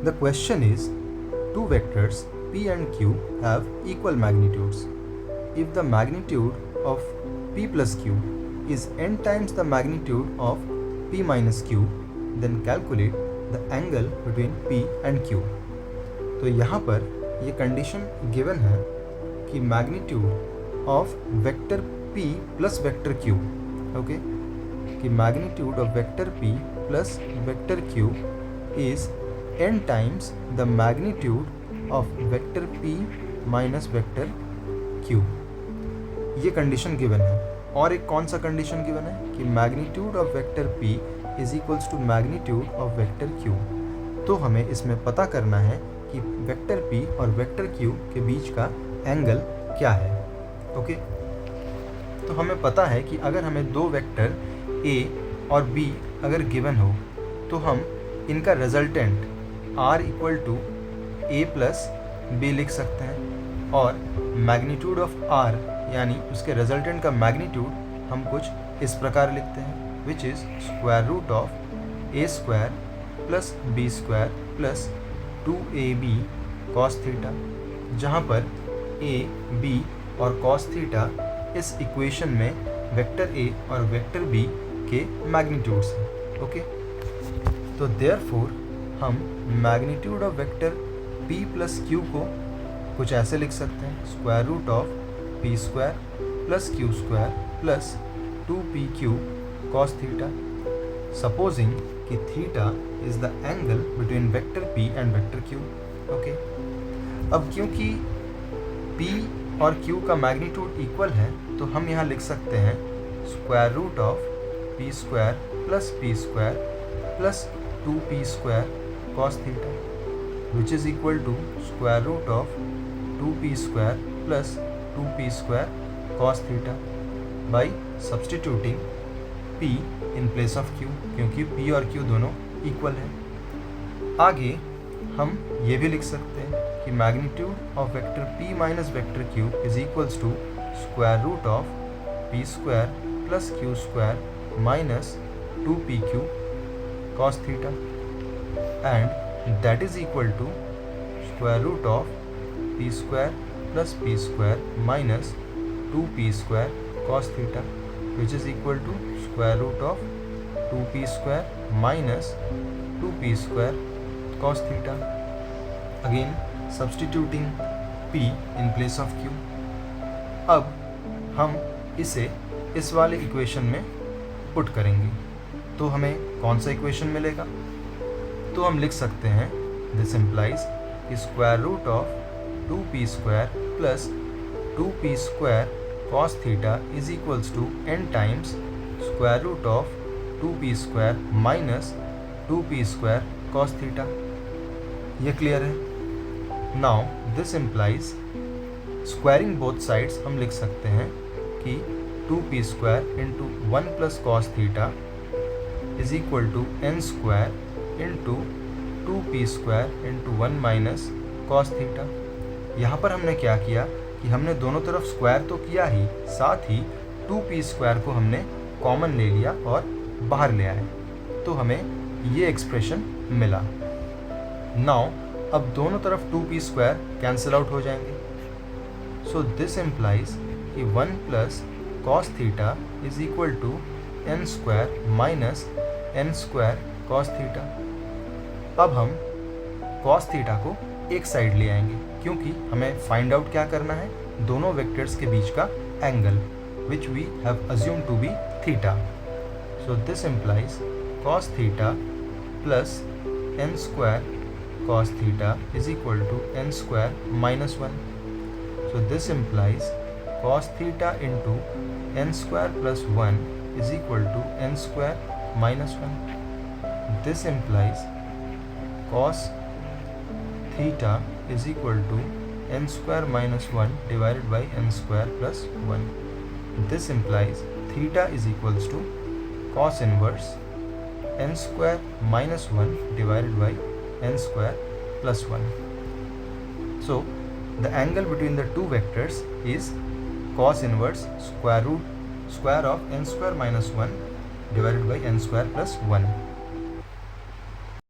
The question is, two vectors p and q have equal magnitudes. If the magnitude of p plus q is n times the magnitude of p minus q, then calculate the angle between p and q. तो यहाँ पर ये condition given है कि magnitude of vector p plus vector q, okay, कि magnitude of vector p plus vector q is n times the magnitude of vector p minus vector q. ये condition given है. और एक कौन सा कंडीशन गिवन है कि magnitude of vector p is equals to magnitude of vector q. तो हमें इसमें पता करना है कि वेक्टर p और वेक्टर q के बीच का एंगल क्या है. ओके, तो हमें पता है कि अगर हमें दो वेक्टर a और b अगर गिवन हो तो हम इनका resultant r equal to a plus b लिख सकते हैं. और मैग्नीट्यूड ऑफ r यानी उसके रिजल्टेंट का मैग्नीट्यूड हम कुछ इस प्रकार लिखते हैं, which is square root of a square plus b square plus 2ab cos theta, जहाँ पर a, b और cos थीटा इस इक्वेशन में वेक्टर a और वेक्टर b के मैग्नीट्यूड्स हैं. ओके, तो देयरफॉर हम magnitude of vector p plus q को कुछ ऐसे लिख सकते हैं, square root of p square plus q square plus 2pq cos theta, supposing कि theta is the angle between vector p and vector q. Okay, अब क्योंकि p और q का मैग्नीट्यूड इक्वल है तो हम यहाँ लिख सकते हैं square root of p square plus p square plus 2p square cos theta, which is equal to square root of 2p square plus 2p square cos theta by substituting p in place of q, क्योंकि p और q दोनों equal है. आगे हम ये भी लिख सकते हैं कि magnitude of vector p minus vector q is equals to square root of p square plus q square minus 2pq cos theta, and that is equal to square root of p square plus p square minus 2p square cos theta, which is equal to square root of 2p square minus 2p square cos theta. Again substituting p in place of q. अब हम इसे इस वाले equation में put करेंगे तो हमें कौन सा इक्वेशन मिलेगा. तो हम लिख सकते हैं दिस इम्प्लाइज कि square root of 2p square plus 2p square cos theta is equals to n times square root of 2p square minus 2p square cos theta. ये क्लियर है. Now this implies squaring both sides हम लिख सकते हैं कि 2p square into 1 plus cos theta is equal to n square into 2p square into 1 minus cos theta. यहाँ पर हमने क्या किया कि हमने दोनों तरफ स्क्वायर तो किया ही, साथ ही 2p स्क्वायर को हमने कॉमन ले लिया और बाहर ले आए, तो हमें ये एक्सप्रेशन मिला. नाउ अब दोनों तरफ 2p स्क्वायर कैंसिल आउट हो जाएंगे. सो दिस इम्प्लाइज कि 1 plus cos theta is equal to n square minus n square cos theta. अब हम cos थीटा को एक साइड ले आएंगे क्योंकि हमें फाइंड आउट क्या करना है, दोनों वेक्टर्स के बीच का angle, which we have assume to be theta. So this implies cos theta plus n square cos theta is equal to n square minus 1. So this implies cos theta into n square plus 1 is equal to n square minus 1. This implies cos theta is equal to n square minus 1 divided by n square plus 1. This implies theta is equals to cos inverse n square minus 1 divided by n square plus 1. So the angle between the two vectors is cos inverse square of n square minus 1 divided by n square plus 1.